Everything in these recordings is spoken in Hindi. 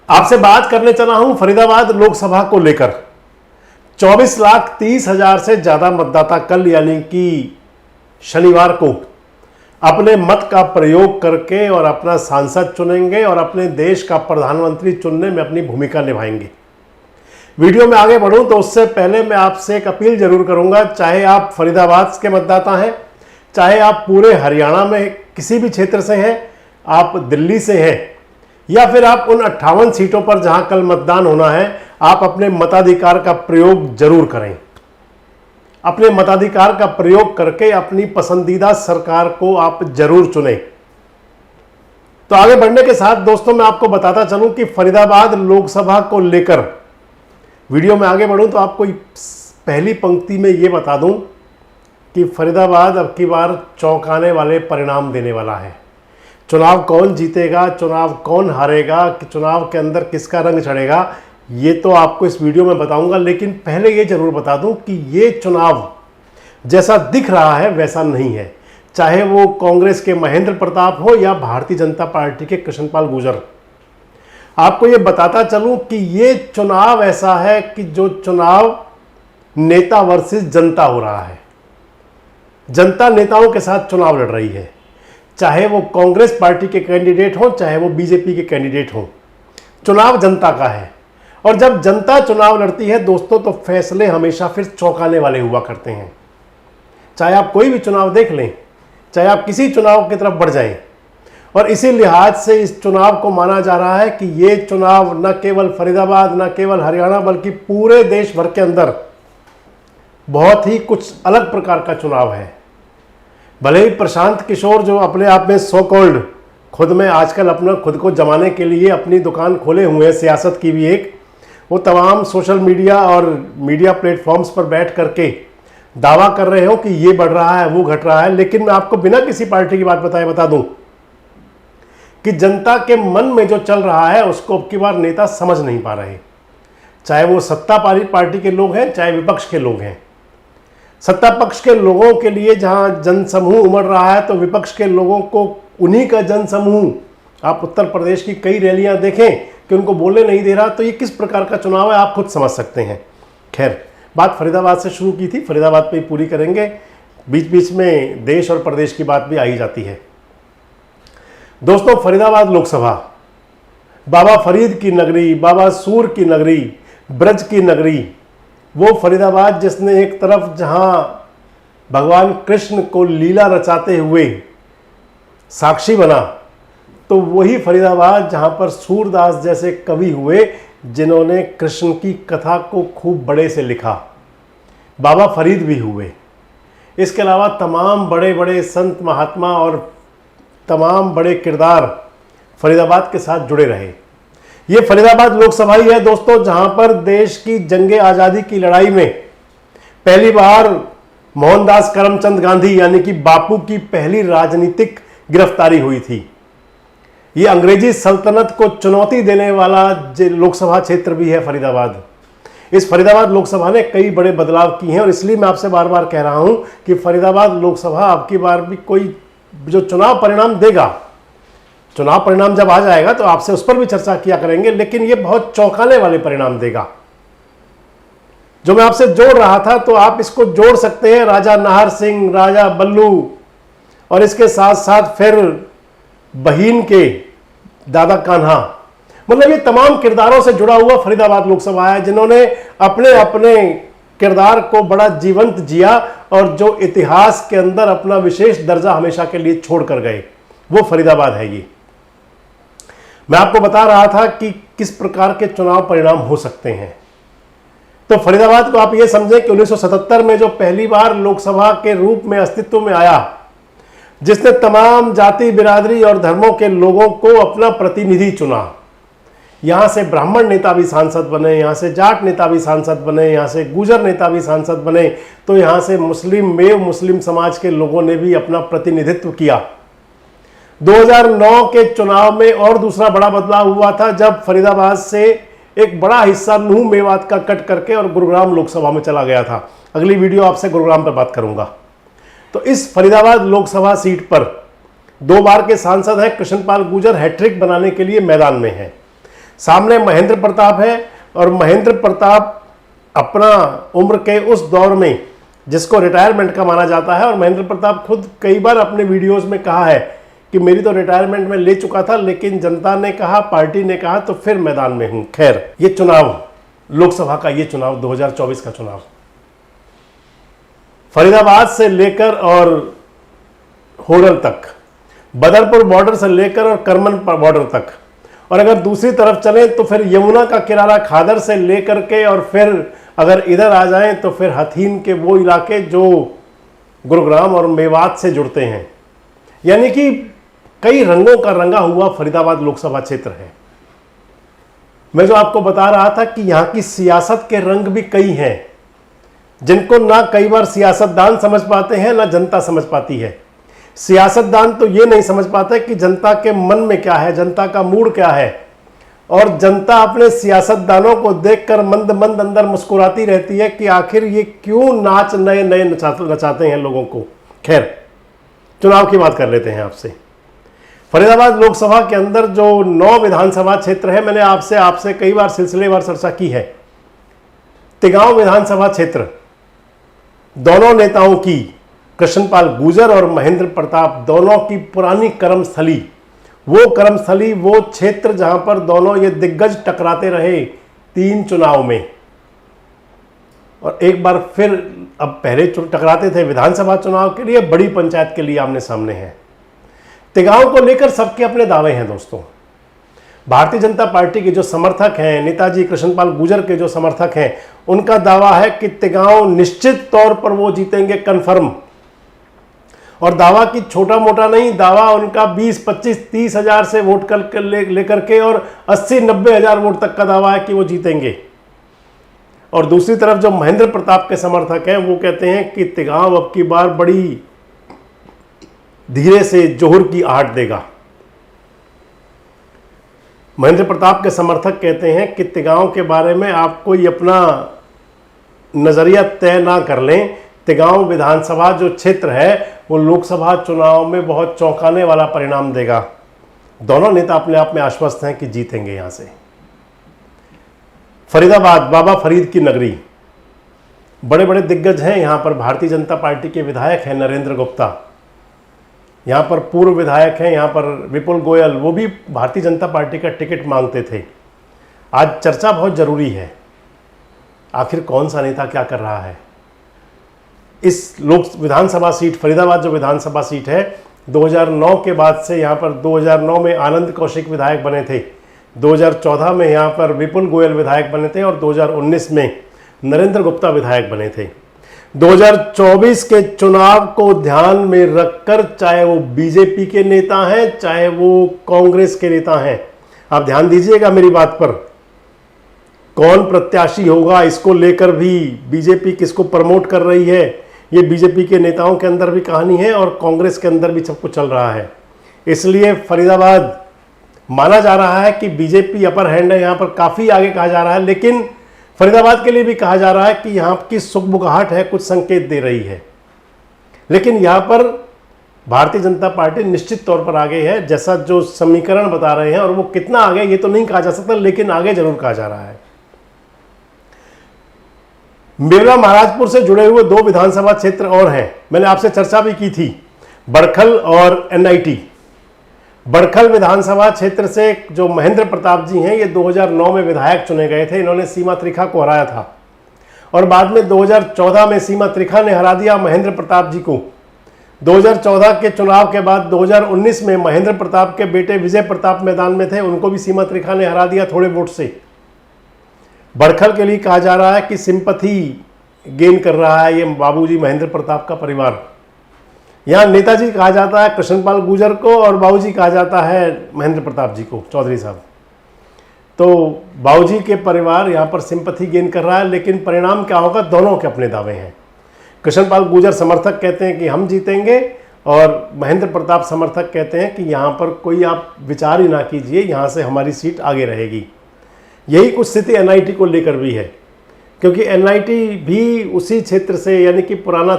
आपसे बात करने चला हूं फरीदाबाद लोकसभा को लेकर। 24,30,000 से ज्यादा मतदाता कल यानी कि शनिवार को अपने मत का प्रयोग करके और अपना सांसद चुनेंगे और अपने देश का प्रधानमंत्री चुनने में अपनी भूमिका निभाएंगे। वीडियो में आगे बढ़ूं तो उससे पहले मैं आपसे एक अपील जरूर करूंगा, चाहे आप फरीदाबाद के मतदाता हैं, चाहे आप पूरे हरियाणा में किसी भी क्षेत्र से हैं, आप दिल्ली से हैं या फिर आप उन 58 सीटों पर जहां कल मतदान होना है, आप अपने मताधिकार का प्रयोग जरूर करें। अपने मताधिकार का प्रयोग करके अपनी पसंदीदा सरकार को आप जरूर चुनें। तो आगे बढ़ने के साथ दोस्तों मैं आपको बताता चलूं कि फरीदाबाद लोकसभा को लेकर वीडियो में आगे बढ़ूं तो आपको पहली पंक्ति में यह बता दूं कि फरीदाबाद अब की बार चौंकाने वाले परिणाम देने वाला है। चुनाव कौन जीतेगा, चुनाव कौन हारेगा, कि चुनाव के अंदर किसका रंग चढ़ेगा, ये तो आपको इस वीडियो में बताऊंगा। लेकिन पहले ये जरूर बता दूं कि ये चुनाव जैसा दिख रहा है वैसा नहीं है, चाहे वो कांग्रेस के महेंद्र प्रताप हो या भारतीय जनता पार्टी के कृष्णपाल गुर्जर। आपको ये बताता चलूं कि ये चुनाव ऐसा है कि जो चुनाव नेता वर्सेस जनता हो रहा है। जनता नेताओं के साथ चुनाव लड़ रही है, चाहे वो कांग्रेस पार्टी के कैंडिडेट हो, चाहे वो बीजेपी के कैंडिडेट हो। चुनाव जनता का है और जब जनता चुनाव लड़ती है दोस्तों तो फैसले हमेशा फिर चौंकाने वाले हुआ करते हैं। चाहे आप कोई भी चुनाव देख लें, चाहे आप किसी चुनाव की तरफ बढ़ जाएं, और इसी लिहाज से इस चुनाव को माना जा रहा है कि ये चुनाव न केवल फरीदाबाद, न केवल हरियाणा, बल्कि पूरे देश भर के अंदर बहुत ही कुछ अलग प्रकार का चुनाव है। भले ही प्रशांत किशोर जो अपने आप में सो कॉल्ड खुद में आजकल अपना खुद को जमाने के लिए अपनी दुकान खोले हुए हैं, सियासत की भी एक, वो तमाम सोशल मीडिया और मीडिया प्लेटफॉर्म्स पर बैठ करके दावा कर रहे हो कि ये बढ़ रहा है, वो घट रहा है। लेकिन मैं आपको बिना किसी पार्टी की बात बताए बता दूं कि जनता के मन में जो चल रहा है उसको अब की बार नेता समझ नहीं पा रहे, चाहे वो सत्ता पार्टी के लोग हैं, चाहे विपक्ष के लोग हैं। सत्ता पक्ष के लोगों के लिए जहां जनसमूह उमड़ रहा है तो विपक्ष के लोगों को उन्हीं का जनसमूह, आप उत्तर प्रदेश की कई रैलियां देखें कि उनको बोलने नहीं दे रहा। तो ये किस प्रकार का चुनाव है आप खुद समझ सकते हैं। खैर, बात फरीदाबाद से शुरू की थी, फरीदाबाद पे ही पूरी करेंगे, बीच बीच में देश और प्रदेश की बात भी आई जाती है। दोस्तों, फरीदाबाद लोकसभा बाबा फरीद की नगरी, बाबा सूर की नगरी, ब्रज की नगरी, वो फरीदाबाद जिसने एक तरफ जहां भगवान कृष्ण को लीला रचाते हुए साक्षी बना, तो वही फरीदाबाद जहां पर सूरदास जैसे कवि हुए जिन्होंने कृष्ण की कथा को खूब बड़े से लिखा, बाबा फरीद भी हुए। इसके अलावा तमाम बड़े बड़े संत महात्मा और तमाम बड़े किरदार फरीदाबाद के साथ जुड़े रहे। ये फरीदाबाद लोकसभा ही है दोस्तों जहां पर देश की जंगे आज़ादी की लड़ाई में पहली बार मोहनदास करमचंद गांधी यानी कि बापू की पहली राजनीतिक गिरफ्तारी हुई थी। ये अंग्रेजी सल्तनत को चुनौती देने वाला लोकसभा क्षेत्र भी है फरीदाबाद। इस फरीदाबाद लोकसभा ने कई बड़े बदलाव किए हैं और इसलिए मैं आपसे बार बार कह रहा हूं कि फरीदाबाद लोकसभा अब की बार भी कोई जो चुनाव परिणाम देगा, चुनाव परिणाम जब आ जाएगा तो आपसे उस पर भी चर्चा किया करेंगे, लेकिन यह बहुत चौंकाने वाले परिणाम देगा। जो मैं आपसे जोड़ रहा था तो आप इसको जोड़ सकते हैं राजा नाहर सिंह, राजा बल्लू और इसके साथ साथ फिर बहीन के दादा कान्हा, मतलब ये तमाम किरदारों से जुड़ा हुआ फरीदाबाद लोकसभा है जिन्होंने अपने अपने किरदार को बड़ा जीवंत जिया और जो इतिहास के अंदर अपना विशेष दर्जा हमेशा के लिए छोड़ कर गए, वो फरीदाबाद है। ये मैं आपको बता रहा था कि किस प्रकार के चुनाव परिणाम हो सकते हैं। तो फरीदाबाद को आप ये समझें कि 1977 में जो पहली बार लोकसभा के रूप में अस्तित्व में आया, जिसने तमाम जाति, बिरादरी और धर्मों के लोगों को अपना प्रतिनिधि चुना, यहां से ब्राह्मण नेता भी सांसद बने, यहां से जाट नेता भी सांसद बने, यहां से गुजर नेता भी सांसद बने, तो यहां से मुस्लिम समाज के लोगों ने भी अपना प्रतिनिधित्व किया। 2009 के चुनाव में और दूसरा बड़ा बदलाव हुआ था जब फरीदाबाद से एक बड़ा हिस्सा नूह मेवात का कट करके और गुरुग्राम लोकसभा में चला गया था। अगली वीडियो आपसे गुरुग्राम पर बात करूंगा। तो इस फरीदाबाद लोकसभा सीट पर 2 बार के सांसद हैं कृष्णपाल गुर्जर, हैट्रिक बनाने के लिए मैदान में हैं। सामने महेंद्र प्रताप है और महेंद्र प्रताप अपना उम्र के उस दौर में जिसको रिटायरमेंट का माना जाता है, और महेंद्र प्रताप खुद कई बार अपने वीडियोस में कहा है कि मेरी तो रिटायरमेंट में ले चुका था, लेकिन जनता ने कहा, पार्टी ने कहा, तो फिर मैदान में हूं। खैर, ये चुनाव लोकसभा का, ये चुनाव 2024 का चुनाव फरीदाबाद से लेकर और होडल तक, बदरपुर बॉर्डर से लेकर और करमन बॉर्डर तक, और अगर दूसरी तरफ चलें तो फिर यमुना का किनारा खादर से लेकर के, और फिर अगर इधर आ जाएं तो फिर हथीन के वो इलाके जो गुरुग्राम और मेवात से जुड़ते हैं। यानी कि कई रंगों का रंगा हुआ फरीदाबाद लोकसभा क्षेत्र है। मैं जो आपको बता रहा था कि यहां की सियासत के रंग भी कई हैं, जिनको ना कई बार सियासतदान समझ पाते हैं, ना जनता समझ पाती है। सियासतदान तो ये नहीं समझ पाते कि जनता के मन में क्या है, जनता का मूड क्या है, और जनता अपने सियासतदानों को देखकर मंद मंद अंदर मुस्कुराती रहती है कि आखिर ये क्यों नाच नए नए नचाते हैं लोगों को। खैर, चुनाव की बात कर लेते हैं आपसे। फरीदाबाद लोकसभा के अंदर जो 9 विधानसभा क्षेत्र है, मैंने आपसे कई बार सिलसिलेवार चर्चा की है। तिगांव विधानसभा क्षेत्र दोनों नेताओं की, कृष्णपाल गुर्जर और महेंद्र प्रताप, दोनों की पुरानी कर्मस्थली, वो कर्मस्थली, वो क्षेत्र जहां पर दोनों ये दिग्गज टकराते रहे 3 चुनाव में, और एक बार फिर अब पहले टकराते थे विधानसभा चुनाव के लिए, बड़ी पंचायत के लिए आमने सामने हैं। तिगांव को लेकर सबके अपने दावे हैं दोस्तों। भारतीय जनता पार्टी के जो समर्थक हैं, नेताजी कृष्णपाल गुर्जर के जो समर्थक हैं, उनका दावा है कि तिगांव निश्चित तौर पर वो जीतेंगे, कन्फर्म। और दावा की छोटा मोटा नहीं, दावा उनका 20, 25, 30 हजार से वोट लेकर के और 80, 90 हजार वोट तक का दावा है कि वो जीतेंगे। और दूसरी तरफ जो महेंद्र प्रताप के समर्थक हैं, वो कहते हैं कि तिगांव अब की बार बड़ी धीरे से जोहर की आहट देगा। महेंद्र प्रताप के समर्थक कहते हैं कि तिगांव के बारे में आप कोई अपना नजरिया तय ना कर लें। तिगांव विधानसभा जो क्षेत्र है वो लोकसभा चुनाव में बहुत चौंकाने वाला परिणाम देगा। दोनों नेता अपने आप में आश्वस्त हैं कि जीतेंगे यहां से। फरीदाबाद, बाबा फरीद की नगरी, बड़े बड़े दिग्गज हैं यहां पर। भारतीय जनता पार्टी के विधायक हैं नरेंद्र गुप्ता, यहाँ पर पूर्व विधायक हैं, यहाँ पर विपुल गोयल, वो भी भारतीय जनता पार्टी का टिकट मांगते थे। आज चर्चा बहुत जरूरी है, आखिर कौन सा नेता क्या कर रहा है। इस विधानसभा सीट, फरीदाबाद जो विधानसभा सीट है, 2009 के बाद से यहाँ पर 2009 में आनंद कौशिक विधायक बने थे, 2014 में यहाँ पर विपुल गोयल विधायक बने थे, और 2019 में नरेंद्र गुप्ता विधायक बने थे। 2024 के चुनाव को ध्यान में रखकर, चाहे वो बीजेपी के नेता हैं, चाहे वो कांग्रेस के नेता हैं, आप ध्यान दीजिएगा मेरी बात पर, कौन प्रत्याशी होगा इसको लेकर भी बीजेपी किसको प्रमोट कर रही है, ये बीजेपी के नेताओं के अंदर भी कहानी है और कांग्रेस के अंदर भी सब कुछ चल रहा है। इसलिए फरीदाबाद माना जा रहा है कि बीजेपी अपर हैंड है, यहाँ पर काफ़ी आगे कहा जा रहा है, लेकिन फरीदाबाद के लिए भी कहा जा रहा है कि यहाँ की सुगबुगाहट है, कुछ संकेत दे रही है। लेकिन यहाँ पर भारतीय जनता पार्टी निश्चित तौर पर आगे है, जैसा जो समीकरण बता रहे हैं, और वो कितना आगे ये तो नहीं कहा जा सकता, लेकिन आगे जरूर कहा जा रहा है। मेवला महाराजपुर से जुड़े हुए 2 विधानसभा क्षेत्र और हैं, मैंने आपसे चर्चा भी की थी, बड़खल और NIT। बड़खल विधानसभा क्षेत्र से जो महेंद्र प्रताप जी हैं, ये 2009 में विधायक चुने गए थे। इन्होंने सीमा त्रिखा को हराया था, और बाद में 2014 में सीमा त्रिखा ने हरा दिया महेंद्र प्रताप जी को। 2014 के चुनाव के बाद 2019 में महेंद्र प्रताप के बेटे विजय प्रताप मैदान में थे, उनको भी सीमा त्रिखा ने हरा दिया थोड़े वोट से। बड़खल के लिए कहा जा रहा है कि सिंपैथी गेन कर रहा है ये बाबूजी महेंद्र प्रताप का परिवार। यहाँ नेताजी कहा जाता है कृष्णपाल गुर्जर को, और बाबूजी कहा जाता है महेंद्र प्रताप जी को, चौधरी साहब। तो बाबूजी के परिवार यहाँ पर सिंपैथी गेन कर रहा है, लेकिन परिणाम क्या होगा, दोनों के अपने दावे हैं। कृष्णपाल गुर्जर समर्थक कहते हैं कि हम जीतेंगे, और महेंद्र प्रताप समर्थक कहते हैं कि यहाँ पर कोई आप विचार ही ना कीजिए, यहाँ से हमारी सीट आगे रहेगी। यही कुछ स्थिति NIT को लेकर भी है, क्योंकि NIT भी उसी क्षेत्र से, यानी कि पुराना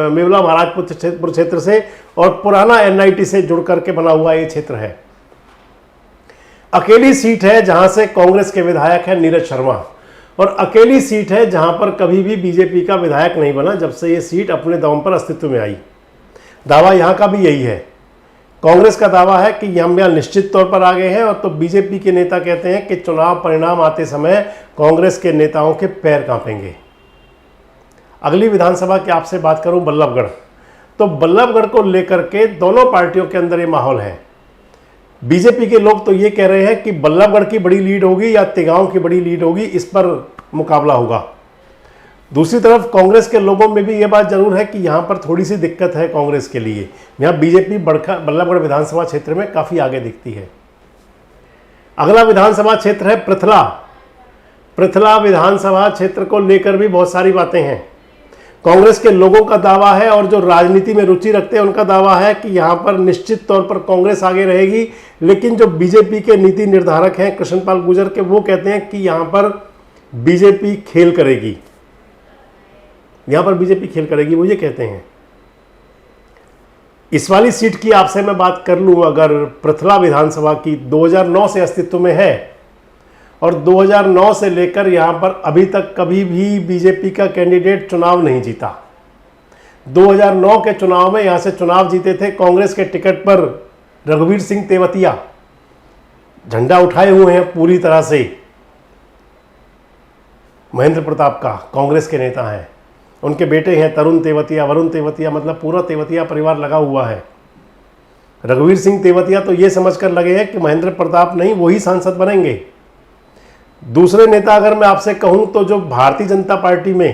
मेवला महाराजपुर क्षेत्र से और पुराना NIT से जुड़ करके बना हुआ ये क्षेत्र है। अकेली सीट है जहां से कांग्रेस के विधायक है नीरज शर्मा, और अकेली सीट है जहां पर कभी भी बीजेपी का विधायक नहीं बना जब से ये सीट अपने दम पर अस्तित्व में आई। दावा यहां का भी यही है। कांग्रेस का दावा है कि हम यहाँ निश्चित तौर पर आ गए हैं, और तो बीजेपी के नेता कहते हैं कि चुनाव परिणाम आते समय कांग्रेस के नेताओं के पैर कांपेंगे। अगली विधानसभा की आपसे बात करूं बल्लभगढ़, तो बल्लभगढ़ को लेकर के दोनों पार्टियों के अंदर ये माहौल है। बीजेपी के लोग तो ये कह रहे हैं कि बल्लभगढ़ की बड़ी लीड होगी या तिगांव की बड़ी लीड होगी, इस पर मुकाबला होगा। दूसरी तरफ कांग्रेस के लोगों में भी ये बात जरूर है कि यहाँ पर थोड़ी सी दिक्कत है कांग्रेस के लिए। यहाँ बीजेपी बल्लभगढ़ विधानसभा क्षेत्र में काफ़ी आगे दिखती है। अगला विधानसभा क्षेत्र है पृथला। पृथला विधानसभा क्षेत्र को लेकर भी बहुत सारी बातें हैं। कांग्रेस के लोगों का दावा है और जो राजनीति में रुचि रखते हैं उनका दावा है कि यहाँ पर निश्चित तौर पर कांग्रेस आगे रहेगी, लेकिन जो बीजेपी के नीति निर्धारक हैं कृष्णपाल गुर्जर के, वो कहते हैं कि यहाँ पर बीजेपी खेल करेगी, यहाँ पर बीजेपी खेल करेगी, वो ये कहते हैं। इस वाली सीट की आपसे मैं बात कर लूँ, अगर पृथला विधानसभा की 2009 से अस्तित्व में है और 2009 से लेकर यहाँ पर अभी तक कभी भी बीजेपी का कैंडिडेट चुनाव नहीं जीता। 2009 के चुनाव में यहाँ से चुनाव जीते थे कांग्रेस के टिकट पर रघुवीर सिंह तेवतिया, झंडा उठाए हुए हैं पूरी तरह से, महेंद्र प्रताप का, कांग्रेस के नेता हैं। उनके बेटे हैं तरुण तेवतिया, वरुण तेवतिया, मतलब पूरा तेवतिया परिवार लगा हुआ है। रघुवीर सिंह तेवतिया तो ये समझकर लगे हैं कि महेंद्र प्रताप नहीं, वही सांसद बनेंगे। दूसरे नेता अगर मैं आपसे कहूं तो जो भारतीय जनता पार्टी में,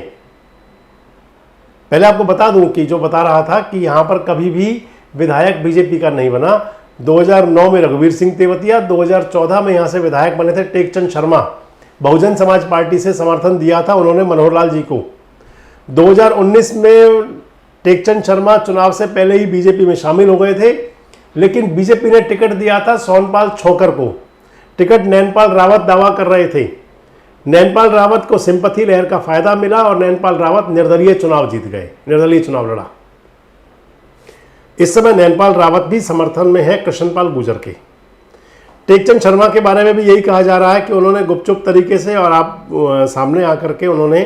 पहले आपको बता दूं कि जो बता रहा था कि यहां पर कभी भी विधायक बीजेपी का नहीं बना। 2009 में रघुवीर सिंह तेवतिया, 2014 में यहां से विधायक बने थे टेकचंद शर्मा, बहुजन समाज पार्टी से समर्थन दिया था उन्होंने मनोहर लाल जी को। 2019 में टेकचंद शर्मा चुनाव से पहले ही बीजेपी में शामिल हो गए थे, लेकिन बीजेपी ने टिकट दिया था सोनपाल छोकर को। टिकट नैनपाल रावत दावा कर रहे थे। नैनपाल रावत को सिंपैथी लहर का फायदा मिला और नैनपाल रावत निर्दलीय चुनाव जीत गए, निर्दलीय चुनाव लड़ा। इस समय नैनपाल रावत भी समर्थन में है कृष्णपाल गुर्जर के। टेकचंद शर्मा के बारे में भी यही कहा जा रहा है कि उन्होंने गुपचुप तरीके से और आप सामने आकर के उन्होंने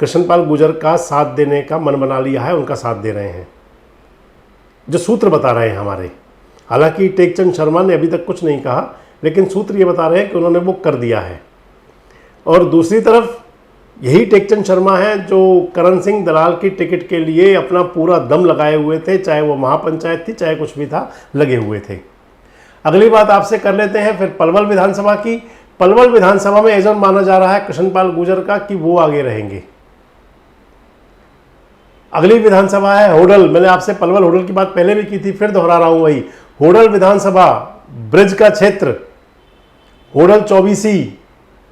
कृष्णपाल गुर्जर का साथ देने का मन बना लिया है, उनका साथ दे रहे हैं, जो सूत्र बता रहे हैं हमारे। हालांकि टेकचंद शर्मा ने अभी तक कुछ नहीं कहा, लेकिन सूत्र ये बता रहे हैं कि उन्होंने वो कर दिया है। और दूसरी तरफ यही टेकचंद शर्मा हैं जो करण सिंह दलाल की टिकट के लिए अपना पूरा दम लगाए हुए थे, चाहे वो महापंचायत थी चाहे कुछ भी था, लगे हुए थे। अगली बात आपसे कर लेते हैं फिर पलवल विधानसभा की। पलवल विधानसभा में एजेंट माना जा रहा है कृष्णपाल गुर्जर का कि वो आगे रहेंगे। अगली विधानसभा है होडल। मैंने आपसे पलवल होडल की बात पहले भी की थी, फिर दोहरा रहा हूं वही। होडल विधानसभा, ब्रिज का क्षेत्र, होडल 24,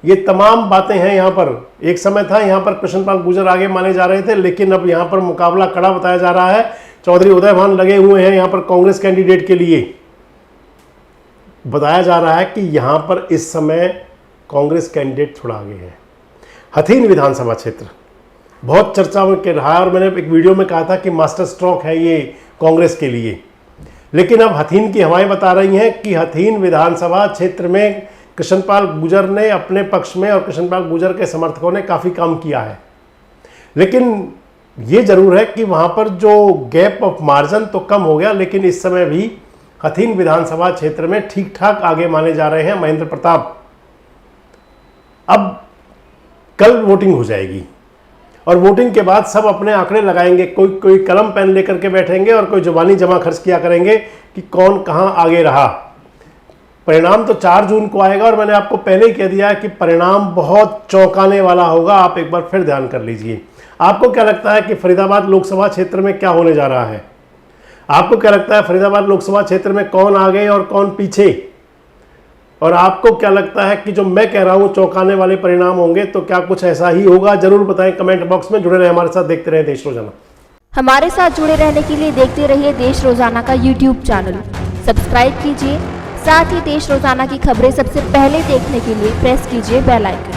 ये तमाम बातें हैं यहाँ पर। एक समय था यहाँ पर कृष्णपाल गुर्जर आगे माने जा रहे थे, लेकिन अब यहाँ पर मुकाबला कड़ा बताया जा रहा है। चौधरी उदय भान लगे हुए हैं यहाँ पर कांग्रेस कैंडिडेट के लिए। बताया जा रहा है कि यहाँ पर इस समय कांग्रेस कैंडिडेट थोड़ा आगे है। हथीन विधानसभा क्षेत्र बहुत चर्चा में रहा है और मैंने एक वीडियो में कहा था कि मास्टर स्ट्रोक है ये कांग्रेस के लिए, लेकिन अब हथीन की हवाएं बता रही हैं कि हथीन विधानसभा क्षेत्र में कृष्णपाल गुर्जर ने अपने पक्ष में और कृष्णपाल गुर्जर के समर्थकों ने काफ़ी काम किया है। लेकिन ये जरूर है कि वहाँ पर जो गैप ऑफ मार्जिन तो कम हो गया, लेकिन इस समय भी हथीन विधानसभा क्षेत्र में ठीक ठाक आगे माने जा रहे हैं महेंद्र प्रताप। अब कल वोटिंग हो जाएगी और वोटिंग के बाद सब अपने आंकड़े लगाएंगे। कोई कलम पेन लेकर के बैठेंगे और कोई जुबानी जमा खर्च किया करेंगे कि कौन कहां आगे रहा। परिणाम तो 4 जून को आएगा और मैंने आपको पहले ही कह दिया है कि परिणाम बहुत चौंकाने वाला होगा। आप एक बार फिर ध्यान कर लीजिए। आपको क्या लगता है कि फरीदाबाद लोकसभा क्षेत्र में क्या होने जा रहा है? आपको क्या लगता है फरीदाबाद लोकसभा क्षेत्र में कौन आगे और कौन पीछे? और आपको क्या लगता है कि जो मैं कह रहा हूं चौंकाने वाले परिणाम होंगे, तो क्या कुछ ऐसा ही होगा? जरूर बताएं कमेंट बॉक्स में। जुड़े रहे हमारे साथ, देखते रहे देश रोजाना। हमारे साथ जुड़े रहने के लिए देखते रहिए देश रोजाना का यूट्यूब चैनल सब्सक्राइब कीजिए। साथ ही देश रोजाना की खबरें सबसे पहले देखने के लिए प्रेस कीजिए बेल आइकन।